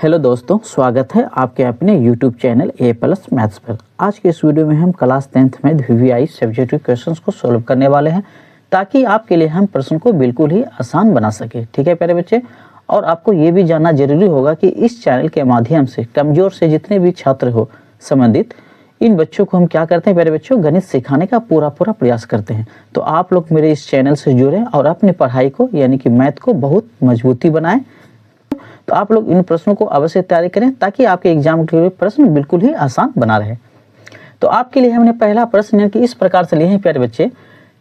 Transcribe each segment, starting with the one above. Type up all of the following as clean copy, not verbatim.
Hello दोस्तों, स्वागत है आपके अपने यूट्यूब चैनल ए प्लस मैथ्स पर। आज के इस वीडियो में हम क्लास 10th में VVI सब्जेक्टिव क्वेश्चंस को सॉल्व करने वाले हैं ताकि आपके लिए हम प्रश्न को बिल्कुल ही आसान बना सके। ठीक है प्यारे बच्चे, और आपको ये भी जानना जरूरी होगा कि इस चैनल के माध्यम से कमजोर से जितने भी छात्र हो संबंधित, इन बच्चों को हम क्या करते हैं प्यारे बच्चों, गणित सिखाने का पूरा प्रयास करते हैं। तो आप लोग मेरे इस चैनल से जुड़े और अपनी पढ़ाई को यानी कि मैथ को बहुत मजबूती बनाएं। तो आप लोग इन प्रश्नों को अवश्य तैयारी करें ताकि आपके एग्जाम के प्रश्न बिल्कुल ही आसान बना रहे। तो आपके लिए हमने पहला प्रश्न यानी कि इस प्रकार से लिए हैं प्यारे बच्चे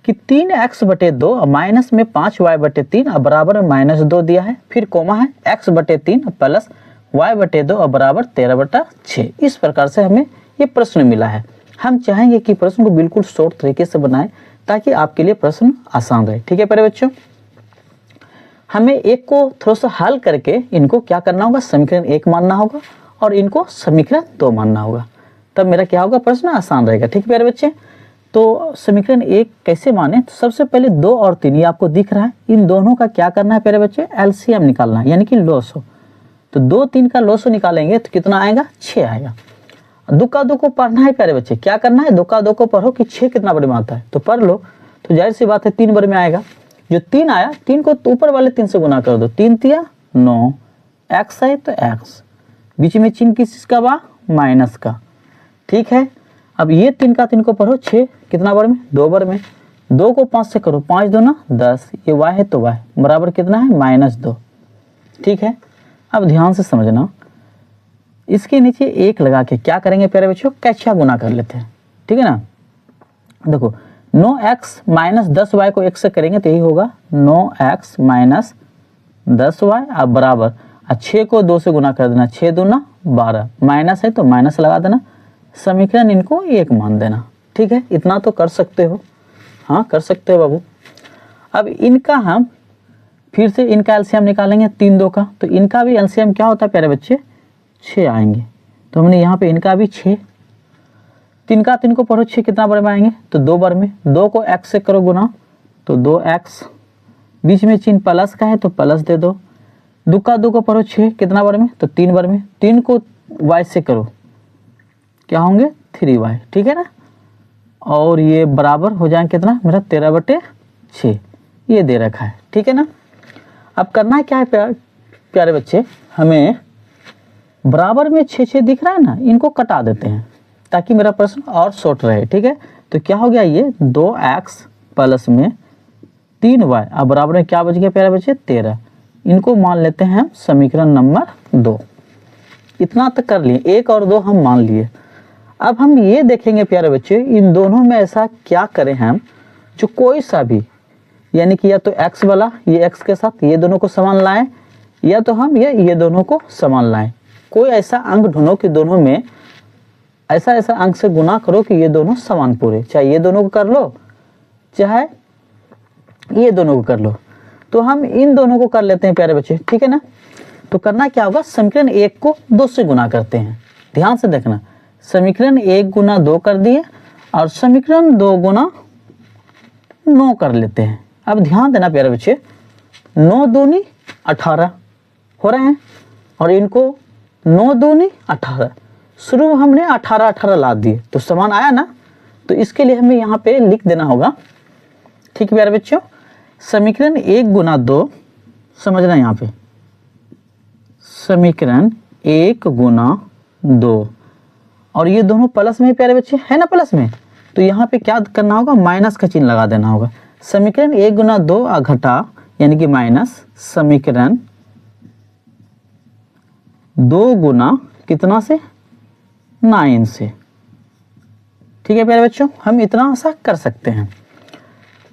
कि 3x/2 माइनस में 5y/3 बराबर -2 दिया है, फिर कोमा है x/3 प्लस y/2 बराबर 13/6। इस प्रकार से हमें ये प्रश्न मिला है। हम चाहेंगे कि प्रश्न को बिल्कुल शॉर्ट तरीके से बनाएं ताकि आपके लिए प्रश्न आसान रहे। ठीक है प्यारे बच्चों, हमें एक को थोड़ा सा हल करके इनको क्या करना होगा, समीकरण 1 मानना होगा और इनको समीकरण 2 मानना होगा, तब मेरा क्या होगा, प्रश्न आसान रहेगा। ठीक है प्यारे बच्चे, तो समीकरण 1 कैसे माने, तो सबसे पहले 2 और 3 ये आपको दिख रहा है, इन दोनों का क्या करना है प्यारे बच्चे, एलसीएम निकालना है यानी कि लॉसो। तो 2 3 का लॉसो निकालेंगे तो कितना आएगा, 6 आएगा। 2 का 2 को पढ़ना है प्यारे बच्चे, क्या करना है, 2 का 2 को पढ़ो कि 6 कितना बार में आता है तो पढ़ लो। तो जाहिर सी बात है 3 बार में आएगा। जो 3 आया, 3 को ऊपर वाले 3 से गुना कर दो, 3 तिया 9, x है तो x, बीच में चिन्ह किस चीज का बा, माइनस का। ठीक है, अब ये 3 का 3 को पढ़ो, 6 कितना बार में, 2 बार में। 2 को 5 से करो, 5 2 ना 10, ये y है तो y बराबर कितना है, -2। ठीक है, अब ध्यान से समझना, इसके नीचे 1 लगा के क्या करेंगे प्यारे बच्चों, कैचा गुना कर लेते हैं। ठीक है ना, देखो 9x माइनस 10y को 1 से करेंगे तो यही होगा 9x माइनस 10y अब बराबर 6 को 2 से गुना कर देना, 6 2 ना 12, माइनस है तो माइनस लगा देना, समीकरण इनको 1 मान देना। ठीक है, इतना तो कर सकते हो, हाँ कर सकते हो बाबू। अब इनका हम फिर से इनका एलसीएम निकालेंगे 3 2 का, तो इनका भी एलसीएम क्या होता है प्यारे बच्चे, 6 आएंगे। तो हमने यहाँ पे इनका भी 6, 3 का 3 को पढ़ो, 6 कितना बार में आएंगे तो 2 बार में। 2 को x से करो गुना तो 2x, बीच में चिन्ह प्लस का है तो प्लस दे दो। 2 का 2 को पढ़ो, 6 कितना बार में तो 3 बार में। 3 को y से करो, क्या होंगे 3y। ठीक है ना, और ये बराबर हो जाए कितना मेरा 13/6, ये दे रखा है। ठीक है ना, अब करना है क्या है प्यारे बच्चे, हमें बराबर में 6 6 दिख रहा है ना, इनको कटा देते हैं ताकि मेरा प्रश्न और शॉर्ट रहे। ठीक है, तो क्या हो गया, ये 2x प्लस में 3y अब बराबर में क्या बच गया प्यारे बच्चे, 13। इनको मान लेते हैं हम समीकरण नंबर 2। इतना तक कर लिए, 1 और 2 हम मान लिए। अब हम ये देखेंगे प्यारे बच्चे, इन दोनों में ऐसा क्या करें हम जो कोई सा भी यानी कि या तो x वाला ये x के साथ ये दोनों को समान लाएं, या तो हम ये दोनों को समान लाएं। कोई ऐसा अंक ढूंढो कि दोनों में ऐसा अंक से गुना करो कि ये दोनों समान पूरे, चाहे ये दोनों को कर लो चाहे ये दोनों को कर लो। तो हम इन दोनों को कर लेते हैं प्यारे बच्चे। ठीक है ना, तो करना क्या होगा, समीकरण 1 को 2 से गुना करते हैं। ध्यान से देखना, समीकरण 1 गुना 2 कर दिए और समीकरण 2 गुना 9 कर लेते हैं। अब ध्यान देना प्यारे बच्चे, 9 दूनी 18 हो रहे हैं और इनको 9 दूनी 18, शुरू में हमने 18 18 ला दिए तो समान आया ना, तो इसके लिए हमें यहाँ पे लिख देना होगा। ठीक है प्यारे बच्चों, समीकरण 1 गुना 2, समझना यहाँ पे समीकरण 1 गुना 2 और ये दोनों प्लस में प्यारे बच्चे है ना, प्लस में, तो यहाँ पे क्या करना होगा, माइनस का चिन्ह लगा देना होगा। समीकरण 1 गुना 2 घटा यानी कि माइनस समीकरण 2 गुना कितना से, 9 से। ठीक है प्यारे बच्चों, हम इतना सा कर सकते हैं।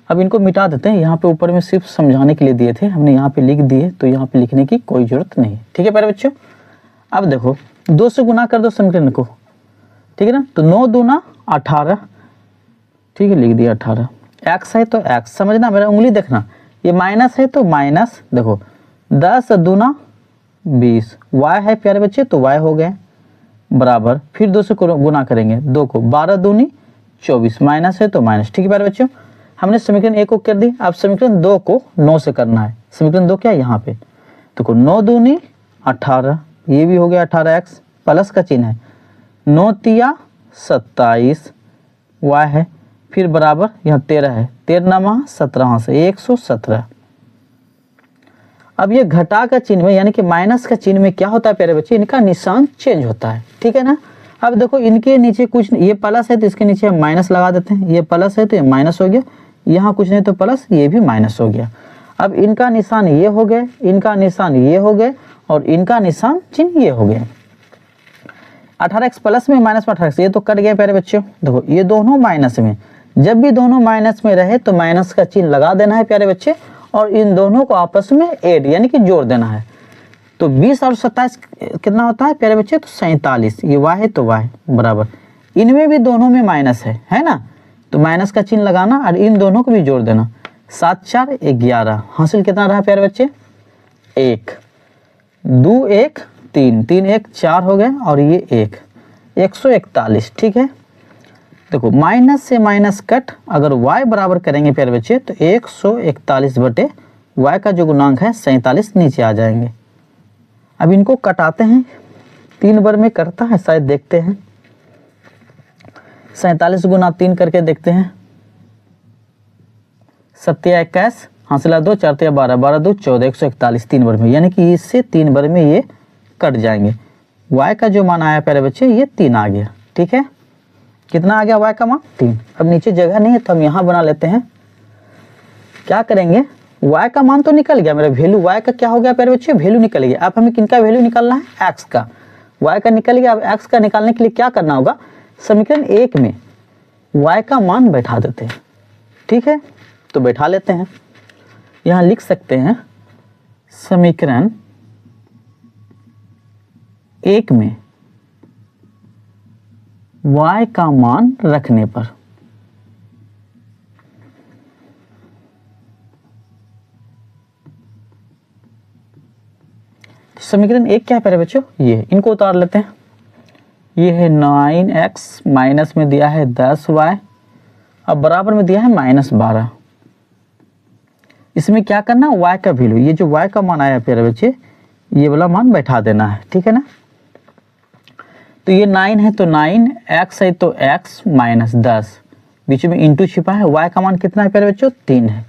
अब इनको मिटा देते हैं, यहाँ पे ऊपर में सिर्फ समझाने के लिए दिए थे, हमने यहाँ पे लिख दिए तो यहाँ पे लिखने की कोई जरूरत नहीं। ठीक है प्यारे बच्चों, अब देखो 2 से गुना कर दो समीकरण को। ठीक है ना, तो 9 दूना 18, ठीक है लिख दिया 18। x है तो x, समझना मेरा उंगली देखना, ये माइनस है तो माइनस, देखो 10 दूना 20, y है प्यारे बच्चे तो y हो गए बराबर, फिर 2 से गुना करेंगे 2 को, 12 दूनी 24, माइनस है तो माइनस। ठीक है प्यारे बच्चों, हमने समीकरण 1 को कर दी, अब समीकरण 2 को 9 से करना है। समीकरण 2 क्या है यहाँ पे, तो 9 दूनी 18 ये भी हो गया 18x, प्लस का चिन्ह है, 9 तिया 27 y है, फिर बराबर यहाँ 13 है, 13 17 से 117। अब ये घटा का चिन्ह में यानी कि माइनस का चिन्ह में क्या होता है प्यारे बच्चे, इनका निशान चेंज होता है, ठीक है ना। अब देखो इनके नीचे कुछ, ये प्लस है तो इसके नीचे हम माइनस लगा देते हैं, ये प्लस है तो ये माइनस हो गया, यहाँ कुछ नहीं तो प्लस, ये भी माइनस हो गया। अब इनका निशान ये हो गए, इनका निशान ये हो गए और इनका निशान चिन्ह ये हो गया। 18x प्लस में माइनस में 18x, ये तो कट गया प्यारे बच्चों। देखो ये दोनों माइनस में, जब भी दोनों माइनस में रहे तो माइनस का चिन्ह लगा देना है प्यारे बच्चे, और इन दोनों को आपस में ऐड यानी कि जोड़ देना है। तो 20 और 27 कितना होता है प्यारे बच्चे, तो 47, ये y है तो y बराबर, इनमें भी दोनों में माइनस है ना, तो माइनस का चिन्ह लगाना और इन दोनों को भी जोड़ देना। 7 4 11, हासिल कितना रहा प्यारे बच्चे, 1 2 1 3 3 1 4 हो गए और ये 1 141, ठीक है। देखो माइनस से माइनस कट, अगर y बराबर करेंगे प्यारे बच्चे तो 141 बटे y का जो गुणांक है 47 नीचे आ जाएंगे। अब इनको कटाते हैं, 3 बार में कटता है शायद, देखते हैं 47 गुना 3 करके देखते हैं, 7 21 हासिला 2 4 12 12 2 14 141 3 बार में, यानी कि इससे 3 बार में ये कट जाएंगे। y का जो मान आया प्यारे बच्चे ये 3 आ गया, ठीक है। कितना आ गया y का मान 3। अब नीचे जगह नहीं है तो हम यहाँ बना लेते हैं, क्या करेंगे, y का मान तो निकल गया, मेरा वैल्यू y का क्या हो गया प्यारे बच्चे, वैल्यू निकल गया। अब हमें किनका वैल्यू निकालना है, x का, y का निकल गया। अब x का निकालने के लिए क्या करना होगा, समीकरण 1 में y का मान बैठा देते हैं, ठीक है। तो बैठा लेते हैं, यहाँ लिख सकते हैं समीकरण 1 में y का मान रखने पर समीकरण 1 क्या है प्यारे बच्चों, ये इनको उतार लेते हैं। ये है 9x, माइनस में दिया है 10y, अब बराबर में दिया है -12। इसमें क्या करना, y का वैल्यू, ये जो y का मान आया प्यारे बच्चे ये वाला मान बैठा देना है, ठीक है ना। तो ये 9 है तो 9, x है तो x माइनस 10, बीच में इंटू छिपा है, y का मान कितना है प्यारे बच्चों 3 है,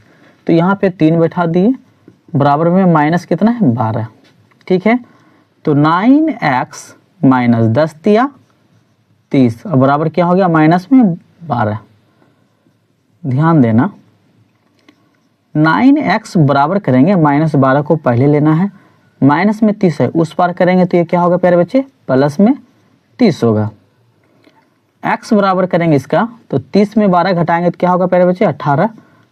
तो यहाँ पे 3 बैठा दिए, बराबर में माइनस कितना है 12, ठीक है। तो 9x माइनस 10 दिया 30, अब बराबर क्या हो गया माइनस में 12। ध्यान देना 9x बराबर करेंगे, -12 को पहले लेना है, माइनस में 30 है उस पार करेंगे तो ये क्या होगा प्यारे बच्चे, प्लस में 30 होगा। x बराबर करेंगे इसका तो 30 में 12 घटाएंगे तो क्या होगा प्यारे बच्चे 18,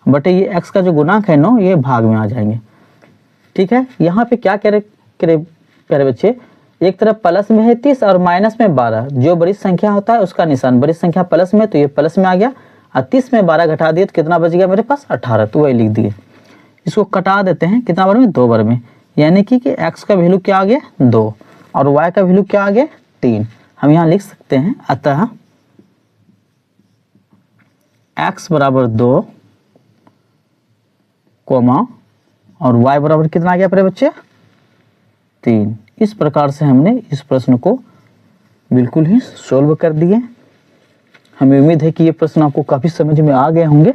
बटे ये x का जो गुणांक है 9 ये भाग में आ जाएंगे, ठीक है। यहाँ पे क्या करे प्यारे बच्चे, एक तरफ प्लस में है 30 और माइनस में 12, जो बड़ी संख्या होता है उसका निशान, बड़ी संख्या प्लस में तो ये प्लस में आ गया, और 30 में 12 घटा दिए तो कितना बच गया मेरे पास 18, तो वही लिख दिए। इसको कटा देते हैं, कितना बार में 2 बार में, यानी कि x का वैल्यू क्या आ गया 2 और y का वैल्यू क्या आ गया 3। हम यहाँ लिख सकते हैं अतः x बराबर 2 कोमा और y बराबर कितना आ गया प्यारे बच्चे 3। इस प्रकार से हमने इस प्रश्न को बिल्कुल ही सोल्व कर दिए। हमें उम्मीद है कि ये प्रश्न आपको काफ़ी समझ में आ गए होंगे।